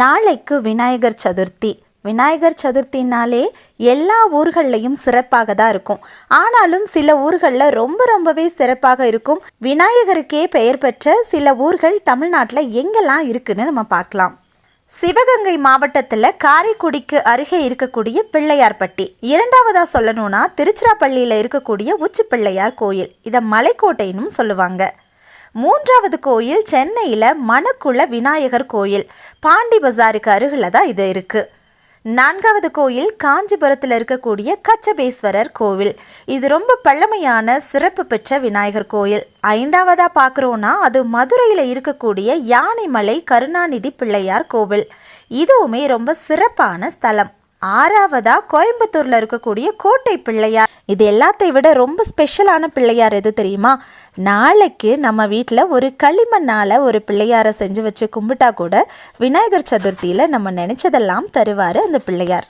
நாளைக்கு விநாயகர் சதுர்த்தி. விநாயகர் சதுர்த்தினாலே எல்லா ஊர்கள்லையும் சிறப்பாக தான் இருக்கும். ஆனாலும் சில ஊர்களில் ரொம்பவே சிறப்பாக இருக்கும். விநாயகருக்கே பெயர் பெற்ற சில ஊர்கள் தமிழ்நாட்டில் எங்கெல்லாம் இருக்குன்னு நம்ம பார்க்கலாம். சிவகங்கை மாவட்டத்தில் காரைக்குடிக்கு அருகே இருக்கக்கூடிய பிள்ளையார்பட்டி. இரண்டாவதா சொல்லணும்னா திருச்சிராப்பள்ளியில் இருக்கக்கூடிய உச்சி பிள்ளையார் கோயில். இதை மலைக்கோட்டைன்னு சொல்லுவாங்க. மூன்றாவது கோயில் சென்னையில் மணக்குள விநாயகர் கோயில், பாண்டி பஜாருக்கு அருகில் தான் இது இருக்குது. நான்காவது கோயில் காஞ்சிபுரத்தில் இருக்கக்கூடிய கச்சபேஸ்வரர் கோவில். இது ரொம்ப பழமையான சிறப்பு பெற்ற விநாயகர் கோயில். ஐந்தாவதாக பார்க்குறோன்னா அது மதுரையில் இருக்கக்கூடிய யானைமலை கருணாநிதி பிள்ளையார் கோவில். இதுவுமே ரொம்ப சிறப்பான ஸ்தலம். ஆறாவதா கோயம்புத்தூரில் இருக்கக்கூடிய கோட்டை பிள்ளையார். இது எல்லாத்தையும் விட ரொம்ப ஸ்பெஷலான பிள்ளையார் எது தெரியுமா? நாளைக்கு நம்ம வீட்டில் ஒரு களிமண்ணால் ஒரு பிள்ளையாரை செஞ்சு வச்சு கும்பிட்டா கூட விநாயகர் சதுர்த்தியில் நம்ம நினச்சதெல்லாம் தருவார் அந்த பிள்ளையார்.